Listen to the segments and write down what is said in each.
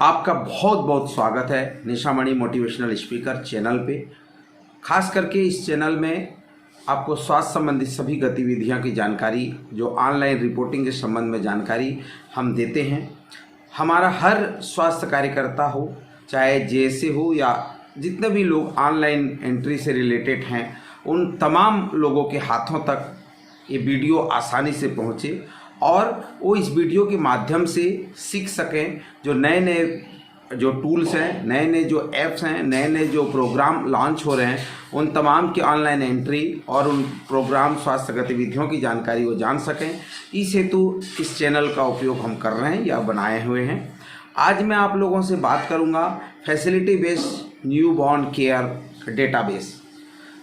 आपका बहुत बहुत स्वागत है निशामणि मोटिवेशनल स्पीकर चैनल पे। खास करके इस चैनल में आपको स्वास्थ्य संबंधित सभी गतिविधियों की जानकारी, जो ऑनलाइन रिपोर्टिंग के संबंध में जानकारी हम देते हैं। हमारा हर स्वास्थ्य कार्यकर्ता हो, चाहे जैसे हो या जितने भी लोग ऑनलाइन एंट्री से रिलेटेड हैं, उन तमाम लोगों के हाथों तक ये वीडियो आसानी से पहुँचे और वो इस वीडियो के माध्यम से सीख सकें। जो नए नए जो टूल्स हैं, नए नए जो ऐप्स हैं, नए नए जो प्रोग्राम लॉन्च हो रहे हैं, उन तमाम की ऑनलाइन एंट्री और उन प्रोग्राम स्वास्थ्य गतिविधियों की जानकारी वो जान सकें। इस हेतु इस चैनल का उपयोग हम कर रहे हैं या बनाए हुए हैं। आज मैं आप लोगों से बात करूंगा facility based new born care database,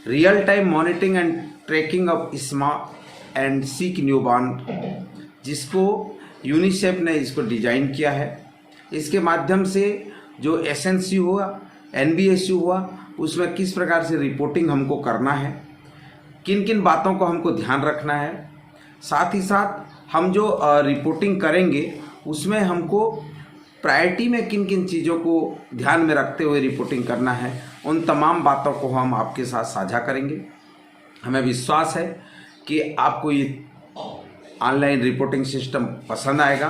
real time monitoring and tracking of small and sick new born, जिसको यूनिसेफ ने इसको डिजाइन किया है। इसके माध्यम से जो एसएनसीयू हुआ, एनबीएसयू हुआ, उसमें किस प्रकार से रिपोर्टिंग हमको करना है, किन किन बातों को हमको ध्यान रखना है, साथ ही साथ हम जो रिपोर्टिंग करेंगे उसमें हमको प्रायोरिटी में किन किन चीज़ों को ध्यान में रखते हुए रिपोर्टिंग करना है, उन तमाम बातों को हम आपके साथ साझा करेंगे। हमें विश्वास है कि आपको ये ऑनलाइन रिपोर्टिंग सिस्टम पसंद आएगा।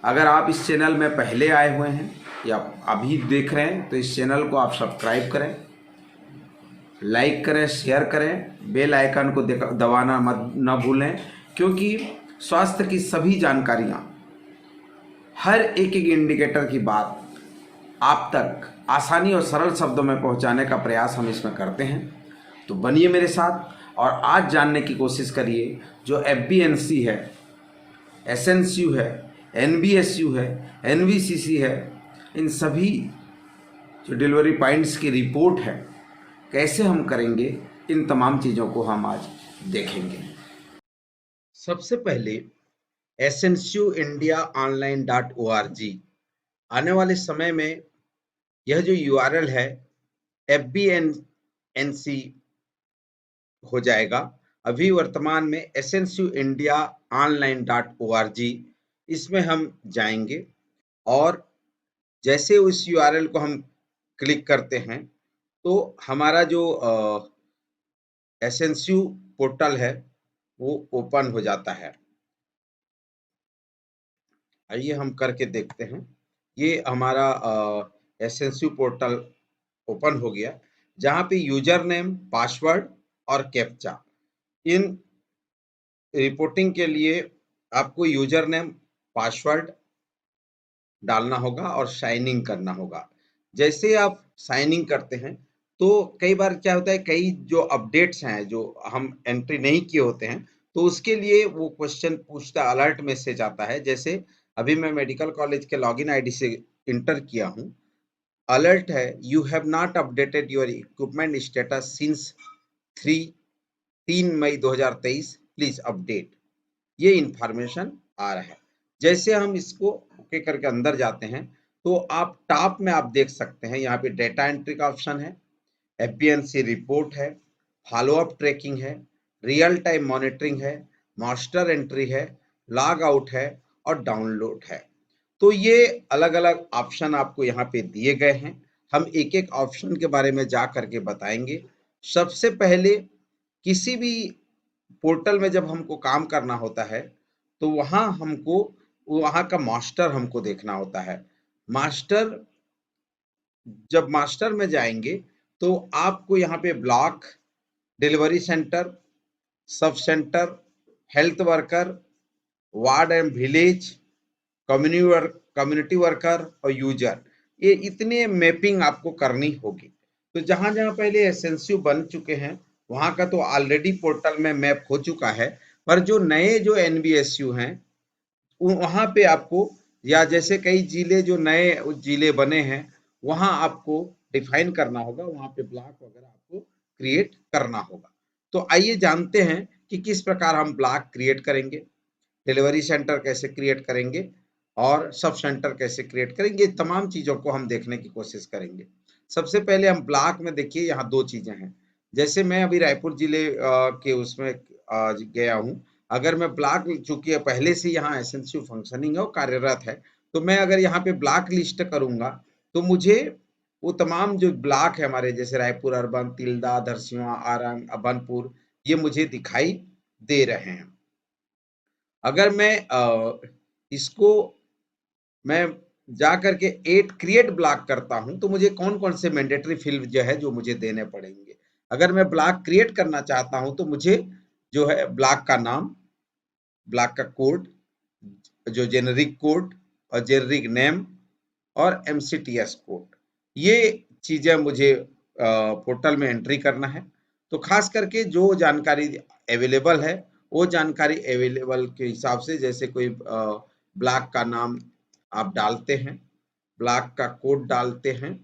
अगर आप इस चैनल में पहले आए हुए हैं या अभी देख रहे हैं तो इस चैनल को आप सब्सक्राइब करें, लाइक करें, शेयर करें, बेल आइकन को दबाना न भूलें, क्योंकि स्वास्थ्य की सभी जानकारियाँ, हर एक एक इंडिकेटर की बात आप तक आसानी और सरल शब्दों में पहुंचाने का प्रयास हम इसमें करते हैं। तो बनिए मेरे साथ और आज जानने की कोशिश करिए जो एफबीएनसी है, एसएनसीयू है, एनबीएसयू है, एनवीसीसी है, इन सभी जो डिलीवरी पॉइंट्स की रिपोर्ट है कैसे हम करेंगे, इन तमाम चीज़ों को हम आज देखेंगे। सबसे पहले एसएनसीयू इंडिया online.org, आने वाले समय में यह जो यूआरएल है एफबीएनसी हो जाएगा। अभी वर्तमान में एसएनसीयू इंडिया online.org, इसमें हम जाएंगे और जैसे उस यूआरएल को हम क्लिक करते हैं तो हमारा जो एसएनसीयू पोर्टल है वो ओपन हो जाता है। आइए हम करके देखते हैं। ये हमारा एसएनसीयू पोर्टल ओपन हो गया, जहाँ पे यूजर नेम, पासवर्ड और कैप्चा, इन रिपोर्टिंग के लिए आपको यूजर नेम, पासवर्ड डालना होगा और साइन इन करना होगा। जैसे आप साइन इन करते हैं तो कई बार क्या होता है, कई जो अपडेट्स हैं जो हम एंट्री नहीं किए होते हैं, तो उसके लिए वो क्वेश्चन पूछता, अलर्ट मैसेज आता है। जैसे अभी मैं मेडिकल कॉलेज के लॉगिन आईडी से इंटर किया हूँ, अलर्ट है, you have not updated your equipment status since 3 May 2023, please update. ये इंफॉर्मेशन आ रहा है। जैसे हम इसको ओके करके अंदर जाते हैं तो आप टॉप में आप देख सकते हैं, यहाँ पे डेटा एंट्री का ऑप्शन है, एफबीएनसी रिपोर्ट है, फॉलो अप ट्रैकिंग है, रियल टाइम मॉनिटरिंग है, मास्टर एंट्री है, लॉग आउट है और डाउनलोड है। तो ये अलग अलग ऑप्शन आपको यहाँ पे दिए गए हैं। हम एक एक ऑप्शन के बारे में जा करके बताएंगे। सबसे पहले किसी भी पोर्टल में जब हमको काम करना होता है तो वहाँ हमको वहाँ का मास्टर हमको देखना होता है। मास्टर, जब मास्टर में जाएंगे तो आपको यहाँ पे block, delivery centre, sub centre, health worker, ward and village, community worker और यूजर, ये इतने मैपिंग आपको करनी होगी। तो जहां जहां पहले एसएनसीयू बन चुके हैं वहां का तो ऑलरेडी पोर्टल में मैप हो चुका है, पर जो नए जो एनबीएसयू हैं वहां पे आपको, या जैसे कई जिले जो नए जिले बने हैं वहां आपको डिफाइन करना होगा, वहां पे ब्लॉक वगैरह आपको क्रिएट करना होगा। तो आइए जानते हैं कि किस प्रकार हम ब्लॉक क्रिएट करेंगे, डिलीवरी सेंटर कैसे क्रिएट करेंगे और सब सेंटर कैसे क्रिएट करेंगे। तमाम चीजों को हम देखने की कोशिश करेंगे। सबसे पहले हम ब्लॉक में देखिए, यहाँ दो चीजें हैं। जैसे मैं अभी रायपुर जिले के उसमें गया हूँ, अगर मैं ब्लॉक, चूंकि पहले से यहाँ एसएनसीयू फंक्शनिंग है और कार्यरत है, तो मैं अगर यहाँ पे ब्लॉक लिस्ट करूंगा तो मुझे वो तमाम जो ब्लॉक है हमारे, जैसे रायपुर अर्बन, तिल्दा, धरसींवा, आरंग, अभनपुर, ये मुझे दिखाई दे रहे हैं। अगर मैं इसको मैं जा करके एड क्रिएट ब्लॉक करता हूं तो मुझे कौन कौन से मैंडेटरी फील्ड जो है जो मुझे देने पड़ेंगे। अगर मैं ब्लॉक क्रिएट करना चाहता हूं तो मुझे जो है ब्लॉक का नाम, ब्लॉक का कोड, जो जेनरिक कोड और जेनरिक नेम और एमसीटीएस कोड, ये चीजें मुझे पोर्टल में एंट्री करना है। तो खास करके जो जानकारी अवेलेबल है वो जानकारी अवेलेबल के हिसाब से, जैसे कोई ब्लॉक का नाम आप डालते हैं, ब्लॉक का कोड डालते हैं,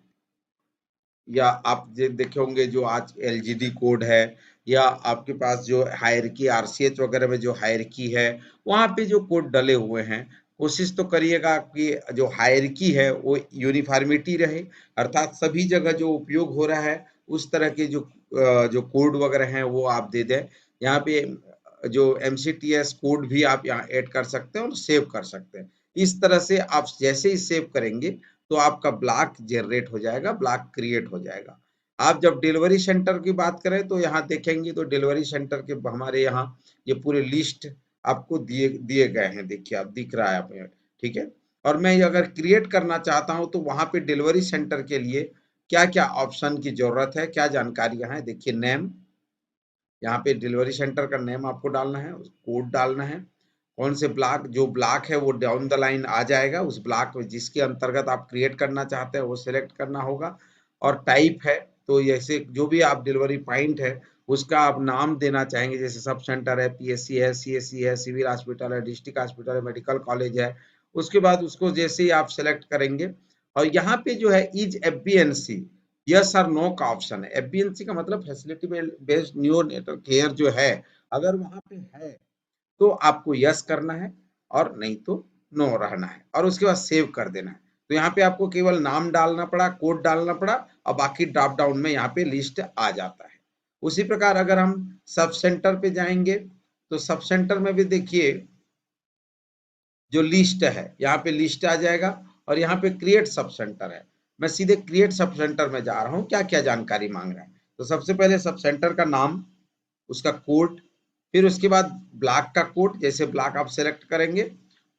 या आप देखे होंगे जो आज एलजीडी कोड है, या आपके पास जो हायरकी आरसीएच वगैरह में जो हायरकी है वहां पे जो कोड डले हुए हैं, कोशिश तो करिएगा कि जो हायरकी है वो यूनिफॉर्मिटी रहे, अर्थात सभी जगह जो उपयोग हो रहा है उस तरह के जो कोड वगैरह हैं वो आप दे दें। यहाँ पे जो एमसीटीएस कोड भी आप यहाँ ऐड कर सकते हैं और सेव कर सकते हैं। इस तरह से आप जैसे ही सेव करेंगे तो आपका ब्लॉक जनरेट हो जाएगा, ब्लॉक क्रिएट हो जाएगा। आप जब डिलीवरी सेंटर की बात करें तो यहाँ देखेंगे तो डिलीवरी सेंटर के हमारे यहाँ ये पूरे लिस्ट आपको दिए दिए गए हैं, देखिए आप दिख रहा है आप, ठीक है। और मैं अगर क्रिएट करना चाहता हूं तो वहां पे डिलीवरी सेंटर के लिए क्या क्या ऑप्शन की जरूरत है, क्या जानकारियां हैं, देखिए नेम, यहाँ पे डिलीवरी सेंटर का नेम आपको डालना है, कोड डालना है, कौन से ब्लॉक, जो ब्लॉक है वो डाउन द लाइन आ जाएगा, उस ब्लॉक जिसके अंतर्गत आप क्रिएट करना चाहते हैं वो सिलेक्ट करना होगा। और टाइप है तो जैसे जो भी आप डिलीवरी पॉइंट है उसका आप नाम देना चाहेंगे, जैसे सब सेंटर है, पीएससी है, सीएससी है, सिविल हॉस्पिटल है, डिस्ट्रिक्ट हॉस्पिटल है, मेडिकल कॉलेज है, उसके बाद उसको जैसे ही आप सेलेक्ट करेंगे। और यहाँ पे जो है इज एफबीएनसी यस और नो का ऑप्शन है। एफबीएनसी का मतलब facility based neuro network care जो है, अगर वहां पे है तो आपको यस करना है और नहीं तो नो रहना है, और उसके बाद सेव कर देना है। तो यहाँ पे आपको केवल नाम डालना पड़ा, कोड डालना पड़ा, और बाकी ड्रॉप डाउन में यहाँ पे लिस्ट आ जाता है। उसी प्रकार अगर हम सब सेंटर पे जाएंगे तो सब सेंटर में भी देखिए जो लिस्ट है, यहाँ पे लिस्ट आ जाएगा, और यहाँ पे क्रिएट सब सेंटर है। मैं सीधे क्रिएट सब सेंटर में जा रहा हूँ, क्या क्या जानकारी मांग रहा है। तो सबसे पहले सब सेंटर का नाम, उसका कोड, फिर उसके बाद ब्लॉक का कोड, जैसे ब्लॉक आप सेलेक्ट करेंगे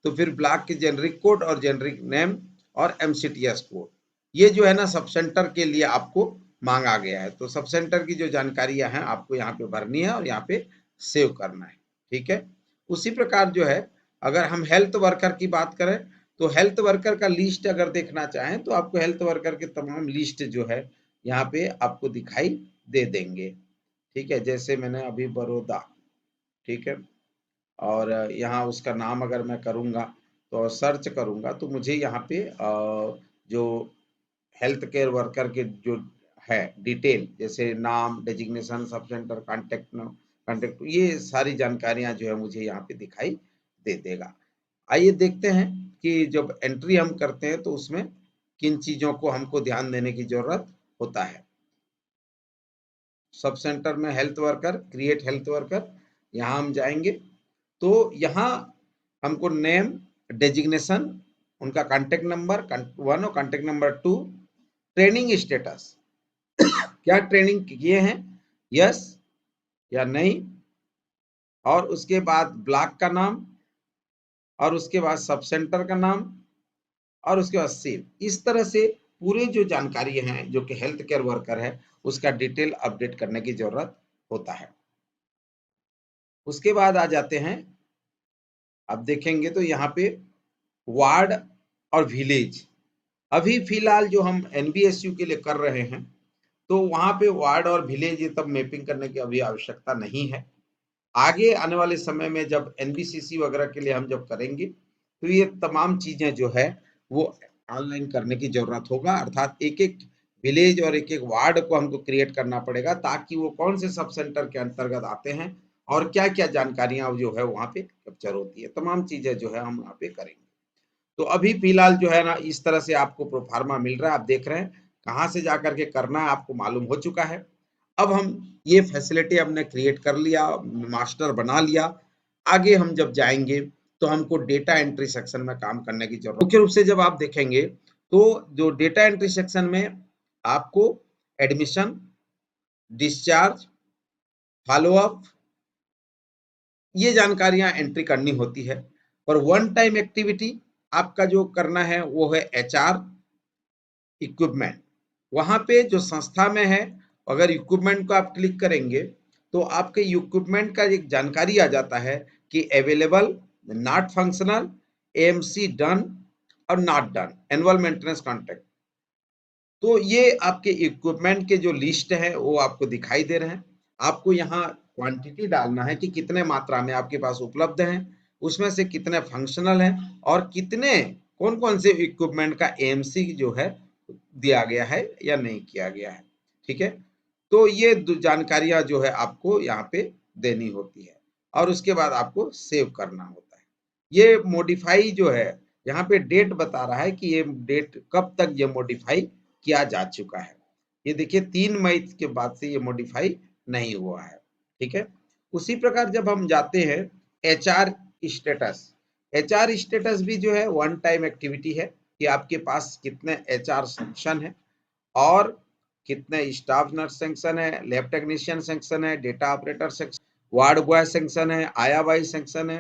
तो फिर ब्लॉक के जेनरिक कोड और जेनरिक नेम और एमसीटीएस कोड, ये जो है ना सब सेंटर के लिए आपको मांगा गया है। तो सब सेंटर की जो जानकारियां हैं आपको यहाँ पे भरनी है और यहाँ पे सेव करना है, ठीक है। उसी प्रकार जो है अगर हम हेल्थ वर्कर की बात करें तो हेल्थ वर्कर का लिस्ट अगर देखना चाहें तो आपको हेल्थ वर्कर के तमाम लिस्ट जो है यहाँ पे आपको दिखाई दे देंगे, ठीक है। जैसे मैंने अभी बड़ौदा, ठीक है, और यहाँ उसका नाम अगर मैं करूँगा तो सर्च करूँगा तो मुझे यहाँ पे जो हेल्थ केयर वर्कर के जो है डिटेल, जैसे नाम, डेजिग्नेशन, सब सेंटर, कॉन्टेक्ट, ये सारी जानकारियां जो है मुझे यहाँ पे दिखाई दे देगा। आइए देखते हैं कि जब एंट्री हम करते हैं तो उसमें किन चीजों को हमको ध्यान देने की जरूरत होता है। सब सेंटर में health worker, create health worker, यहाँ हम जाएंगे तो यहाँ हमको नेम, डेजिग्नेशन, उनका कांटेक्ट नंबर 1 और कांटेक्ट नंबर 2, ट्रेनिंग स्टेटस, क्या ट्रेनिंग किए हैं, यस या नहीं, और उसके बाद ब्लॉक का नाम, और उसके बाद सब सेंटर का नाम, और उसके बाद सेव। इस तरह से पूरे जो जानकारी हैं जो कि हेल्थ केयर वर्कर है उसका डिटेल अपडेट करने की जरूरत होता है। उसके बाद आ जाते हैं, अब देखेंगे तो यहाँ पे वार्ड और विलेज, अभी फिलहाल जो हम एनबीएसयू के लिए कर रहे हैं तो वहां पे वार्ड और विलेज ये तब मैपिंग करने की अभी आवश्यकता नहीं है। आगे आने वाले समय में जब एनबीसीसी वगैरह के लिए हम जब करेंगे तो ये तमाम चीजें जो है वो ऑनलाइन करने की जरूरत होगा, अर्थात एक एक विलेज और एक एक वार्ड को हमको क्रिएट करना पड़ेगा ताकि वो कौन से सब सेंटर के अंतर्गत आते हैं और क्या क्या जानकारियां जो है वहां पे कैप्चर होती है, तमाम चीजें जो है हम वहां पे करेंगे। तो अभी फिलहाल जो है ना इस तरह से आपको प्रोफार्मा मिल रहा है, आप देख रहे हैं कहाँ से जाकर के करना है आपको मालूम हो चुका है। अब हम ये फैसिलिटी हमने क्रिएट कर लिया, मास्टर बना लिया, आगे हम जब जाएंगे तो हमको डेटा एंट्री सेक्शन में काम करने की जरूरत। मुख्य रूप से जब आप देखेंगे तो जो डेटा एंट्री सेक्शन में आपको एडमिशन, डिस्चार्ज, फॉलोअप, ये जानकारियां एंट्री करनी होती है। और वन टाइम एक्टिविटी आपका जो करना है वो है एचआर इक्विपमेंट। वहां पे जो संस्था में है, अगर इक्विपमेंट को आप क्लिक करेंगे तो आपके इक्विपमेंट का एक जानकारी आ जाता है कि available, not functional, AMC done और not done, annual maintenance contract. तो ये आपके इक्विपमेंट के जो लिस्ट है वो आपको दिखाई दे रहे हैं। आपको यहाँ क्वांटिटी डालना है कि कितने मात्रा में आपके पास उपलब्ध हैं, उसमें से कितने फंक्शनल हैं और कितने कौन कौन से इक्विपमेंट का एएमसी जो है दिया गया है या नहीं किया गया है। ठीक है, तो ये जानकारियां जो है आपको यहाँ पे देनी होती है और उसके बाद आपको सेव करना होता है। ये मॉडिफाई जो है यहाँ पे डेट बता रहा है कि ये डेट कब तक ये मॉडिफाई किया जा चुका है। ये देखिए 3 मई के बाद से ये मॉडिफाई नहीं हुआ है। ठीक है, उसी प्रकार जब हम जाते हैं एचआर स्टेटस, एचआर स्टेटस भी जो है वन टाइम एक्टिविटी है कि आपके पास कितने एचआर सेक्शन है और कितने स्टाफ नर्स सेक्शन है, लैब टेक्नीशियन सेक्शन है, data operator section, ward boy section है, आया बाई सेक्शन है।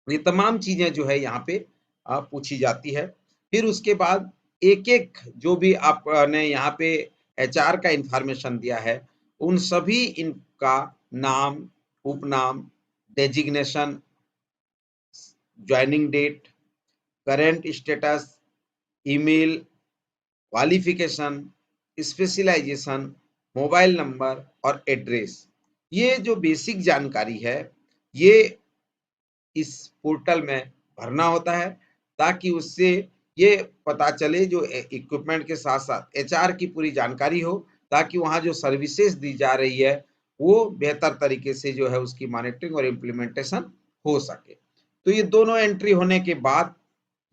ये तमाम चीजें जो है यहाँ पे पूछी जाती है। फिर उसके बाद एक एक जो भी आपने यहाँ पे एचआर का इंफॉर्मेशन दिया है उन सभी इनका नाम, उपनाम, designation, joining date, current status, email, qualification, specialisation, mobile number और एड्रेस, ये जो बेसिक जानकारी है ये इस पोर्टल में भरना होता है ताकि उससे ये पता चले जो इक्विपमेंट के साथ साथ एचआर की पूरी जानकारी हो, ताकि वहाँ जो सर्विसेज दी जा रही है वो बेहतर तरीके से जो है उसकी मॉनिटरिंग और इम्प्लीमेंटेशन हो सके। तो ये दोनों एंट्री होने के बाद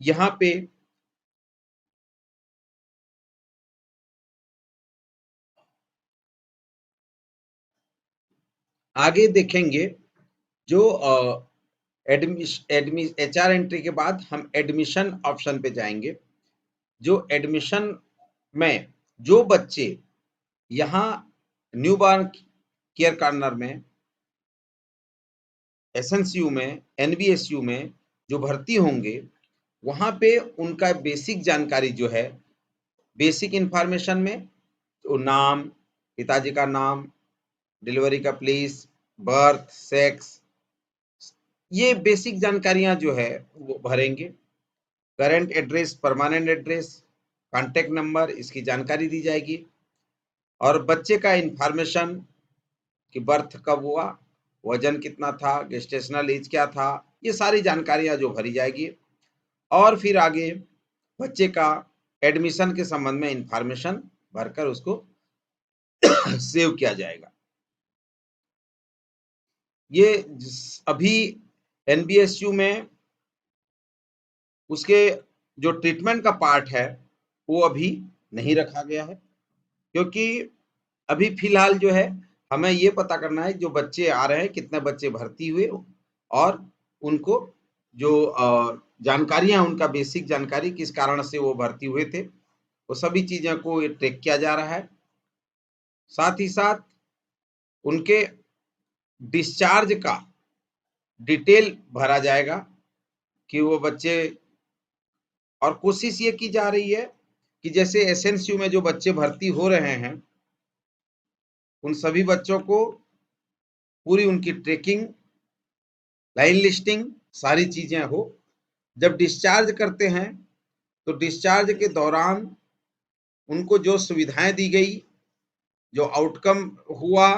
यहाँ पे आगे देखेंगे जो एचआर एंट्री के बाद हम एडमिशन ऑप्शन पे जाएंगे। जो एडमिशन में जो बच्चे यहाँ न्यू बॉर्न केयर कॉर्नर में, एसएनसीयू में, एनबीएसयू में जो भर्ती होंगे वहां पे उनका बेसिक जानकारी जो है, बेसिक इंफॉर्मेशन में तो नाम, पिताजी का नाम, डिलीवरी का प्लेस, बर्थ, सेक्स, ये बेसिक जानकारियां जो है वो भरेंगे। Current address, permanent address, contact number, इसकी जानकारी दी जाएगी और बच्चे का इंफॉर्मेशन कि बर्थ कब हुआ, वजन कितना था, गेस्टेशनल एज क्या था, ये सारी जानकारियां जो भरी जाएगी। और फिर आगे बच्चे का एडमिशन के संबंध में इंफॉर्मेशन भरकर उसको सेव किया जाएगा। ये अभी एनबीएसयू में उसके जो ट्रीटमेंट का पार्ट है वो अभी नहीं रखा गया है, क्योंकि अभी फिलहाल जो है हमें ये पता करना है जो बच्चे आ रहे हैं कितने बच्चे भर्ती हुए और उनको जो जानकारियां, उनका बेसिक जानकारी किस कारण से वो भर्ती हुए थे, वो सभी चीजों को ट्रैक किया जा रहा है। साथ ही साथ उनके डिस्चार्ज का डिटेल भरा जाएगा कि वो बच्चे, और कोशिश ये की जा रही है कि जैसे एसएनसीयू में जो बच्चे भर्ती हो रहे हैं उन सभी बच्चों को पूरी उनकी ट्रैकिंग, लाइन लिस्टिंग, सारी चीजें हो। जब डिस्चार्ज करते हैं तो डिस्चार्ज के दौरान उनको जो सुविधाएं दी गई, जो आउटकम हुआ,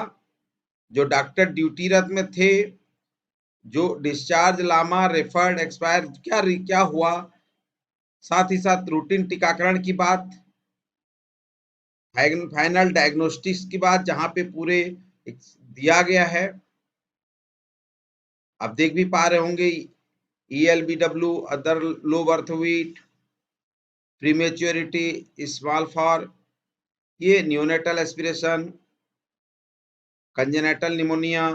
जो डॉक्टर ड्यूटीरत में थे, जो डिस्चार्ज, लामा, रेफर्ड, एक्सपायर क्या हुआ, साथ ही साथ रूटीन टीकाकरण की बात, फाइनल डायग्नोस्टिक्स की बात, जहां पे पूरे दिया गया है। आप देख भी पा रहे होंगे ELBW, other low birth weight, prematurity, small for, ये neonatal aspiration, congenital pneumonia,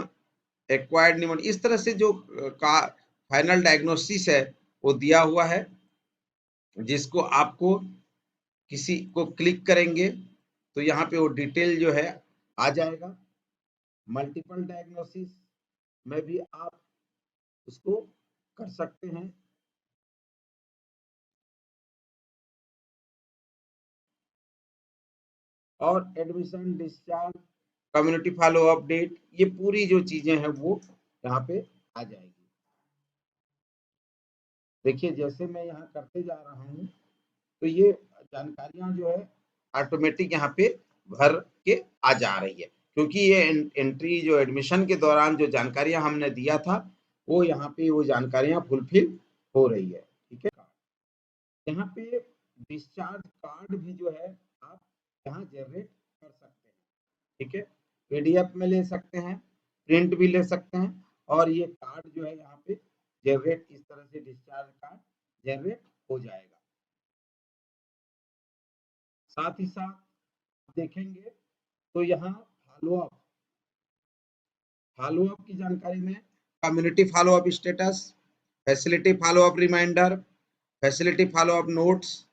acquired pneumonia, इस तरह से जो का फाइनल डायग्नोसिस है वो दिया हुआ है, जिसको आपको किसी को क्लिक करेंगे तो यहाँ पे वो डिटेल जो है आ जाएगा। मल्टीपल डायग्नोसिस में भी आप उसको कर सकते हैं। और admission, discharge, community follow update, ये पूरी जो चीजें हैं वो यहाँ पे आ जाएगी। देखिए जैसे मैं यहाँ करते जा रहा हूँ तो ये जानकारियां जो है ऑटोमेटिक यहाँ पे भर के आ जा रही है, क्योंकि ये एंट्री जो एडमिशन के दौरान जो जानकारियां हमने दिया था वो यहाँ पे वो जानकारियां फुलफिल हो रही है। ठीक है, यहाँ पे डिस्चार्ज कार्ड भी जो है आप यहाँ जनरेट कर सकते हैं। ठीक है, पीडीएफ में ले सकते हैं, प्रिंट भी ले सकते हैं, और ये कार्ड जो है यहाँ पे जनरेट, इस तरह से डिस्चार्ज कार्ड जनरेट हो जाएगा। साथ ही साथ देखेंगे तो यहाँ फॉलो अप की जानकारी में community follow up status, facility follow up reminder, facility follow up notes,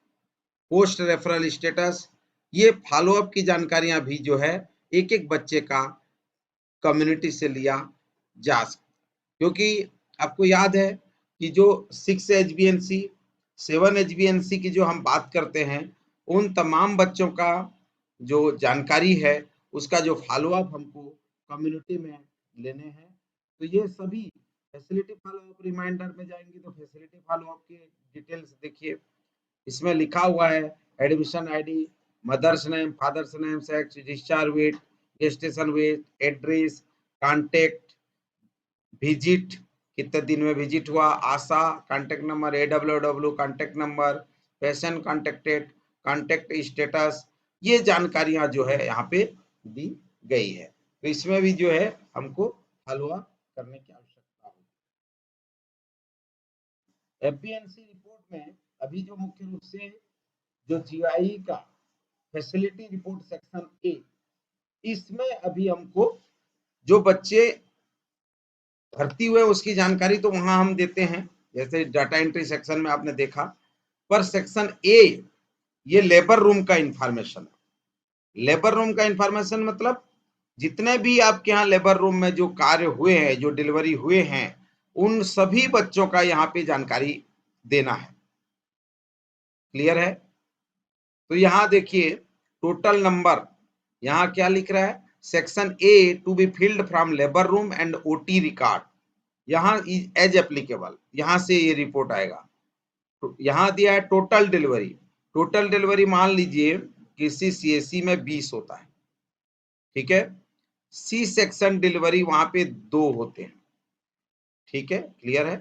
post referral status, ये फॉलो अप की जानकारियां भी जो है एक एक बच्चे का कम्युनिटी से लिया जा सकता, क्योंकि आपको याद है कि जो 6 HBNC 7 HBNC की जो हम बात करते हैं, उन तमाम बच्चों का जो जानकारी है उसका जो फॉलो अप हमको कम्युनिटी में लेने हैं, तो ये सभी फैसिलिटी फॉलो अप रिमाइंडर में जाएंगे तो फैसिलिटी फॉलो अप की डिटेल्स देखिए, इसमें लिखा हुआ है admission ID, mother's name, father's name, sex, discharge weight, gestation weight, address, contact, visit, कितने दिन में विजिट हुआ, ASHA, contact number, AWW contact number, patient contacted, contact status, ये जानकारियां जो है यहाँ पे दी गई है। तो इसमें भी जो है हमको फॉलो अप करने की आवश्यकता है। एफबीएनसी रिपोर्ट में अभी जो मुख्य रूप से जो जीआई का फैसिलिटी रिपोर्ट सेक्शन ए, इसमें अभी हमको जो बच्चे भर्ती हुए उसकी जानकारी तो वहां हम देते हैं, जैसे डाटा एंट्री सेक्शन में आपने देखा, पर सेक्शन ए ये लेबर रूम का इंफॉर्मेशन है। लेबर रूम का इंफॉर्मेशन मतलब जितने भी आपके यहाँ लेबर रूम में जो कार्य हुए हैं, जो डिलीवरी हुए हैं, उन सभी बच्चों का यहाँ पे जानकारी देना है। क्लियर है? तो यहाँ देखिए टोटल नंबर, यहाँ क्या लिख रहा है, section A to B field from labour room and OT record, यहाँ एज एप्लीकेबल, यहाँ से ये रिपोर्ट आएगा। तो यहाँ दिया है टोटल डिलीवरी, टोटल डिलीवरी मान लीजिए किसी सीएससी में 20 होता है, ठीक है, सी सेक्शन डिलीवरी वहां पे 2 होते हैं। ठीक है, क्लियर है?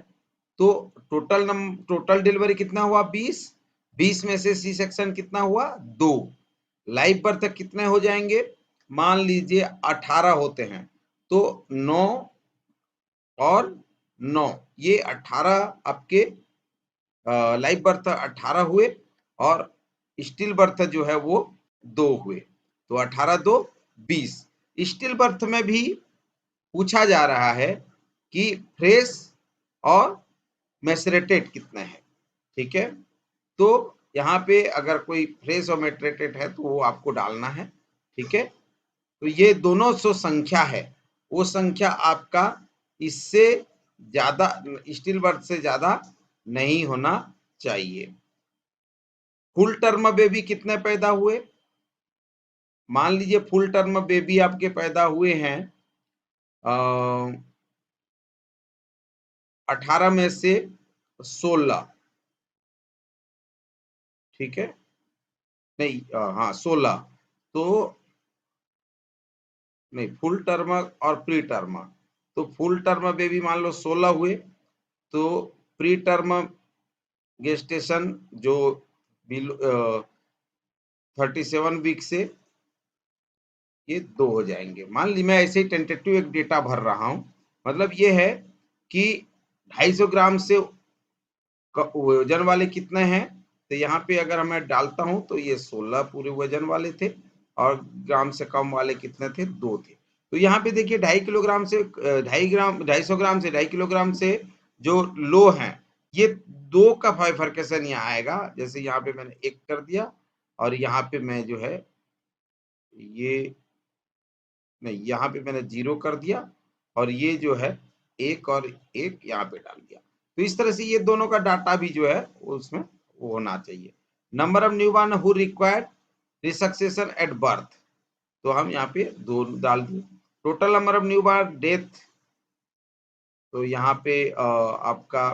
तो टोटल डिलीवरी कितना हुआ, 20 में से सी सेक्शन कितना हुआ, 2। लाइव बर्थ कितने हो जाएंगे, मान लीजिए 18 होते हैं, तो 9 और 9, ये 18 आपके लाइव बर्थ 18 हुए, और स्टिल बर्थ जो है वो 2 हुए, तो 18 2 20। स्टिल बर्थ में भी पूछा जा रहा है कि फ्रेश और मैसरेटेड कितने हैं। ठीक है, तो यहाँ पे अगर कोई फ्रेश और मैसरेटेड है तो वो आपको डालना है। ठीक है, तो ये दोनों जो संख्या है वो संख्या आपका इससे ज्यादा, स्टिल बर्थ से ज्यादा नहीं होना चाहिए। फुल टर्म बेबी कितने पैदा हुए, मान लीजिए फुल टर्म बेबी आपके पैदा हुए हैं 18 में से 16, ठीक है, नहीं हाँ 16, तो नहीं फुल टर्म और प्री टर्म, तो फुल टर्म बेबी मान लो 16 हुए, तो प्री टर्म गेस्टेशन जो 37 वीक से ये 2 हो जाएंगे। मान ली मैं ऐसे ही टेंटेटिव एक डेटा भर रहा हूं, मतलब ये है कि 250 ग्राम से वजन वाले कितने हैं, तो यहाँ पे अगर मैं डालता हूं तो ये 16 पूरे वजन वाले थे, और ग्राम से कम वाले कितने थे, 2 थे। तो यहाँ पे देखिए 2.5 किलोग्राम से 2.5 ग्राम, 250 ग्राम से 2.5 किलोग्राम से जो लो हैं, ये 2 का बाइफरकेशन यहाँ आएगा। जैसे यहाँ पे मैंने 1 कर दिया और यहाँ पे मैं जो है ये नहीं, यहाँ पे मैंने 0 कर दिया और ये जो है 1 और 1 यहाँ पे डाल दिया। तो इस तरह से ये दोनों का डाटा भी जो है उसमें वो होना चाहिए। Number of newborn who required resuscitation at birth, तो हम यहाँ पे 2 डाल दिए। Total number of newborn death, तो यहाँ पे आपका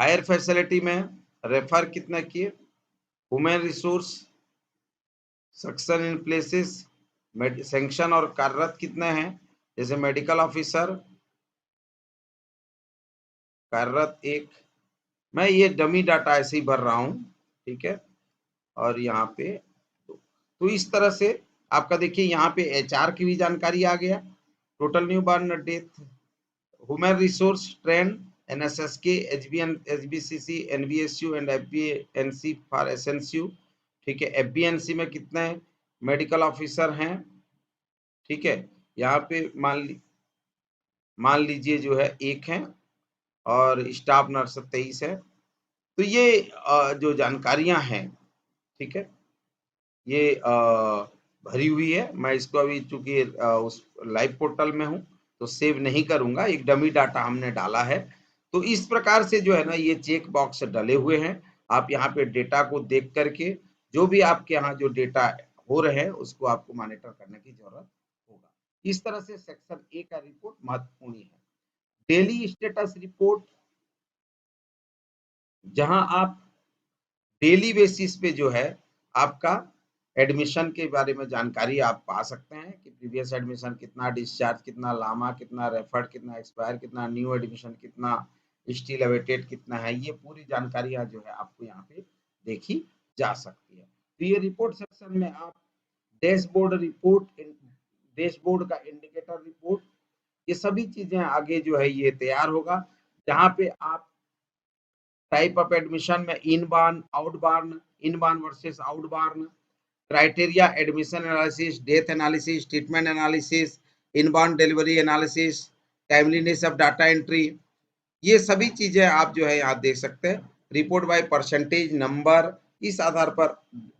हायर फैसिलिटी में रेफर कितना किए, human resource, suction in places, sanction और कार्यरत कितने हैं, जैसे मेडिकल ऑफिसर कार्यरत 1। मैं ये डमी डाटा ऐसे ही भर रहा हूँ, ठीक है। और यहाँ पे तो इस तरह से आपका देखिए यहाँ पे एचआर की भी जानकारी आ गया, total new born death, human resource trained, NSSK, HBN, HBCC, NBSU and FBNC for SNCU, ठीक है। एफबीएनसी में कितने मेडिकल ऑफिसर हैं, ठीक है। यहाँ पे मान लीजिए जो है 1 है और स्टाफ नर्स 23 है। तो ये जो जानकारियां हैं, ठीक है, ये भरी हुई है। मैं इसको अभी चूंकि उस लाइव पोर्टल में हूं तो सेव नहीं करूंगा, एक डमी डाटा हमने डाला है। तो इस प्रकार से जो है ना ये चेक बॉक्स डले हुए हैं। आप यहाँ पे डेटा को देख करके जो भी आपके यहाँ जो डेटा हो रहे हैं उसको आपको मॉनिटर करने की जरूरत होगा। इस तरह से सेक्शन ए का रिपोर्ट महत्वपूर्ण है। डेली स्टेटस रिपोर्ट, जहां आप डेली बेसिस पे जो है आपका एडमिशन के बारे में जानकारी आप पा सकते हैं कि प्रीवियस एडमिशन कितना, डिस्चार्ज कितना, लामा कितना, रेफर्ड कितना, एक्सपायर कितना, न्यू एडमिशन कितना, स्टिल अवेटेड कितना है। ये पूरी जानकारियां जो है आपको यहाँ पे देखी जा सकती है। तो ये रिपोर्ट सेक्शन में आप डैशबोर्ड रिपोर्ट, डैशबोर्ड का इंडिकेटर रिपोर्ट, ये सभी चीजें आगे जो है ये तैयार होगा, जहाँ पे आप टाइप ऑफ एडमिशन में inborn, outborn, inborn versus outborn, criteria, admission analysis, death analysis, treatment analysis, inbound delivery analysis, timeliness of data entry, ये सभी चीजें आप जो है यहाँ देख सकते हैं। रिपोर्ट बाय परसेंटेज नंबर, इस आधार पर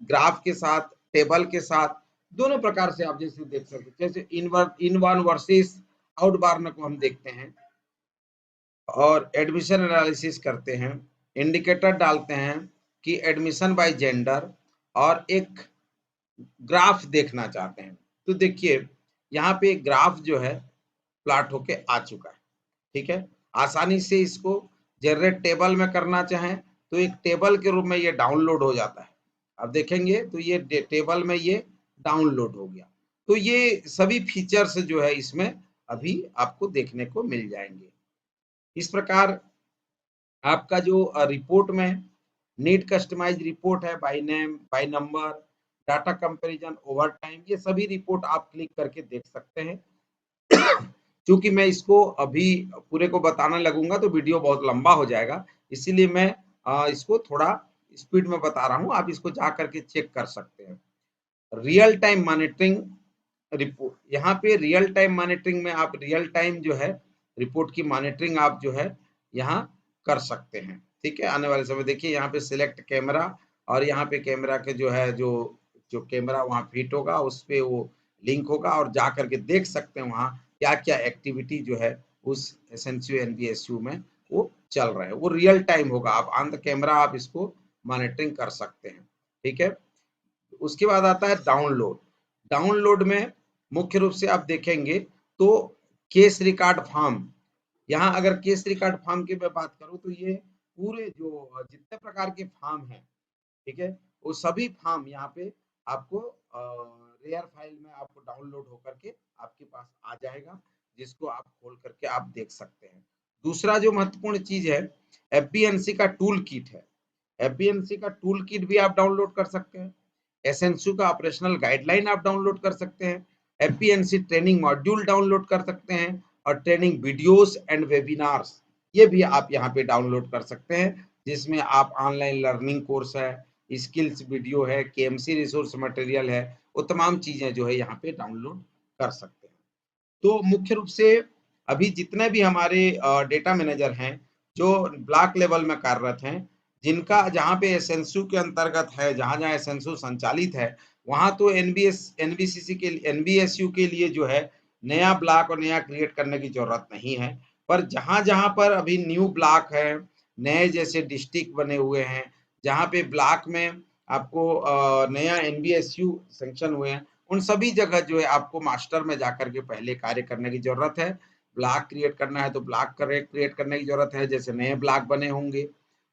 ग्राफ के साथ, टेबल के साथ, दोनों प्रकार से आप जैसे देख सकते हैं। जैसे इनबाउंड वर्सेस आउटबार्न को हम देखते हैं और एडमिशन एनालिसिस करते हैं, इंडिकेटर डालते हैं कि एडमिशन बाय जेंडर, और एक ग्राफ देखना चाहते हैं। तो देखिए यहाँ पे ग्राफ जो है प्लॉट होके आ चुका है, ठीक है। आसानी से इसको जनरेट टेबल में करना चाहें तो एक टेबल के रूप में ये डाउनलोड हो जाता है। अब देखेंगे तो ये टेबल में ये डाउनलोड हो गया। तो ये सभी फीचर्स जो है इसमें अभी आपको देखने को मिल जाएंगे। इस प्रकार आपका जो रिपोर्ट में नीड कस्टमाइज रिपोर्ट है, by name, by number, data comparison, over time, ये सभी रिपोर्ट आप क्लिक करके देख सकते हैं। क्योंकि मैं इसको अभी पूरे को बताने लगूंगा तो वीडियो बहुत लंबा हो जाएगा, इसीलिए मैं इसको थोड़ा स्पीड में बता रहा हूँ, आप इसको जा करके चेक कर सकते हैं। रियल टाइम मॉनिटरिंग रिपोर्ट, यहाँ पे रियल टाइम मॉनिटरिंग में आप रियल टाइम जो है रिपोर्ट की मॉनिटरिंग आप जो है यहाँ कर सकते हैं, ठीक है। आने वाले समय देखिए यहाँ पे सिलेक्ट कैमरा, और यहाँ पे कैमरा के जो है जो जो कैमरा वहाँ फिट होगा उस पे वो लिंक होगा, और जा करके देख सकते हैं वहाँ क्या क्या एक्टिविटी जो है उस एसएनसीयू एनबीएसयू में वो चल रहा है। वो रियल टाइम होगा, आप ऑन द कैमरा आप इसको मॉनिटरिंग कर सकते हैं, ठीक है। उसके बाद आता है डाउनलोड। डाउनलोड में मुख्य रूप से आप देखेंगे तो केस रिकॉर्ड फॉर्म, यहाँ अगर केस रिकॉर्ड फॉर्म की मैं बात करूं तो ये पूरे जो जितने प्रकार के फॉर्म हैं, ठीक है, वो सभी फॉर्म यहाँ पे आपको रेयर फाइल में आपको डाउनलोड होकर के आपके पास आ जाएगा, जिसको आप खोल करके आप देख सकते हैं। दूसरा जो महत्वपूर्ण चीज है, एफबीएनसी का टूल किट है। एफबीएनसी का टूल किट भी आप डाउनलोड कर सकते हैं। एसएनसीयू का ऑपरेशनल गाइडलाइन आप डाउनलोड कर सकते हैं। एफबीएनसी ट्रेनिंग मॉड्यूल डाउनलोड कर सकते हैं, और ट्रेनिंग वीडियोस एंड वेबिनार्स ये भी आप यहाँ पे डाउनलोड कर सकते हैं, जिसमें आप ऑनलाइन लर्निंग कोर्स है, स्किल्स वीडियो है, केएमसी रिसोर्स मटेरियल है, वो तमाम चीजें जो है यहाँ पे डाउनलोड कर सकते हैं। तो मुख्य रूप से अभी जितने भी हमारे डेटा मैनेजर हैं, जो ब्लॉक लेवल में कार्यरत हैं, जिनका जहाँ पे एसएनसयू के अंतर्गत है, जहाँ-जहाँ एसएनसयू संचालित है, वहाँ तो एनबीसीसी के एनबीएसयू के लिए जो है नया ब्लॉक और नया क्रिएट करने की जरूरत नहीं है। पर जहाँ-जहाँ पर अभी न्यू ब्लॉक है, नए जैसे डिस्ट्रिक्ट बने हुए हैं, जहाँ पे ब्लॉक में आपको नया एनबीएसयू सैंक्शन हुए हैं, उन सभी जगह जो है आपको मास्टर में जाकर के पहले कार्य करने की जरूरत है। ब्लॉक क्रिएट करना है तो ब्लॉक क्रिएट करने की जरूरत है, जैसे नए ब्लॉक बने होंगे,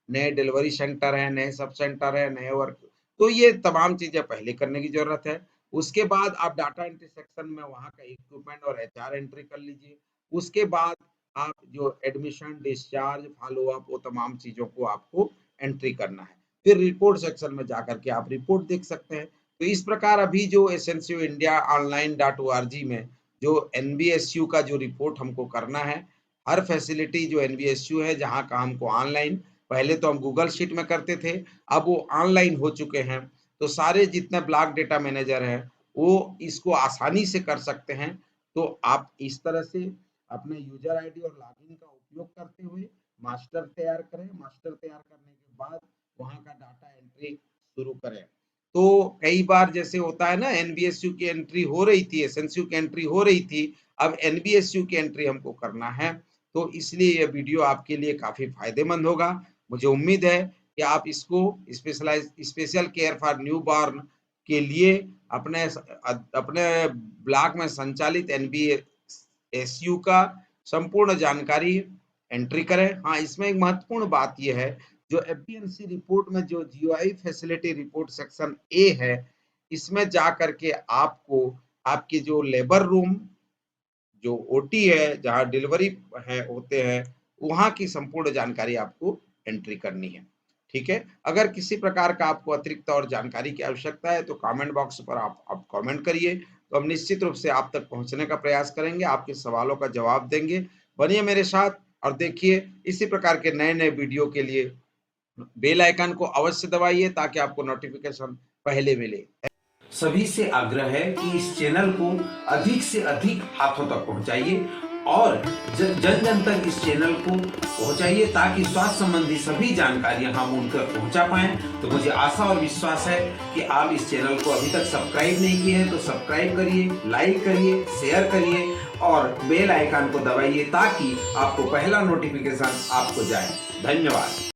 नए डिलीवरी सेंटर हैं, नए सब सेंटर हैं, नए वर्क, तो ये तमाम चीजें पहले करने की जरूरत है। उसके बाद आप डाटा एंट्री सेक्शन में वहाँ का इक्विपमेंट और एचआर एंट्री कर लीजिए। उसके बाद आप जो एडमिशन, डिस्चार्ज, फॉलो अप, वो तमाम चीजों को आपको एंट्री करना है। फिर रिपोर्ट सेक्शन में जाकर के आप रिपोर्ट देख सकते हैं। तो इस प्रकार अभी जो एसएनसीयू इंडिया online.org में जो एनबीएसयू का जो रिपोर्ट हमको करना है, हर फैसिलिटी जो एनबीएसयू है, जहाँ का हमको ऑनलाइन, पहले तो हम गूगल शीट में करते थे, अब वो ऑनलाइन हो चुके हैं। तो सारे जितने ब्लॉक डेटा मैनेजर हैं, वो इसको आसानी से कर सकते हैं। तो आप इस तरह से अपने यूजर आईडी और लॉगिन का उपयोग करते हुए मास्टर तैयार करें। मास्टर तैयार करने के बाद वहाँ का डाटा एंट्री शुरू करें। तो कई बार जैसे होता है ना, एनबीएसयू की एंट्री हो रही थी, एसएनसीयू की एंट्री हो रही थी, अब एनबीएसयू की एंट्री हमको करना है। तो इसलिए ये वीडियो आपके लिए काफी फायदेमंद होगा। मुझे उम्मीद है कि आप इसको special care for new born के लिए अपने अपने ब्लॉक में संचालित एनबीएसयू का संपूर्ण जानकारी एंट्री करें। हाँ, इसमें एक महत्वपूर्ण बात यह है, जो एफबीएनसी रिपोर्ट में जो GOI facility report section A है, इसमें जा करके आपको आपके जो लेबर रूम, जो ओटी है, जहाँ डिलीवरी है होते हैं, वहाँ की संपूर्ण जानकारी आपको एंट्री करनी है। ठीक है? अगर किसी प्रकार का आपको अतिरिक्त और जानकारी की आवश्यकता है तो कमेंट बॉक्स पर आप कमेंट करिए, तो हम निश्चित रूप से आप तक पहुँचने का प्रयास करेंगे, आपके सवालों का जवाब देंगे। बनिए मेरे साथ और देखिए इसी प्रकार के नए-नए वीडियो के लिए बेल आइकन को अवश्य दबाइए ताकि आपको नोटिफिकेशन पहले मिले। सभी से आग्रह है कि इस चैनल को अधिक से अधिक हाथों तक पहुंचाइए और जन जन तक इस चैनल को पहुंचाइए ताकि स्वास्थ्य संबंधी सभी जानकारियां हम उन तक पहुंचा पाएं। तो मुझे आशा और विश्वास है कि आप इस चैनल को अभी तक सब्सक्राइब नहीं किए हैं तो सब्सक्राइब करिए, लाइक करिए, शेयर करिए और बेल आइकन को दबाइए ताकि आपको पहला नोटिफिकेशन आपको जाए। धन्यवाद।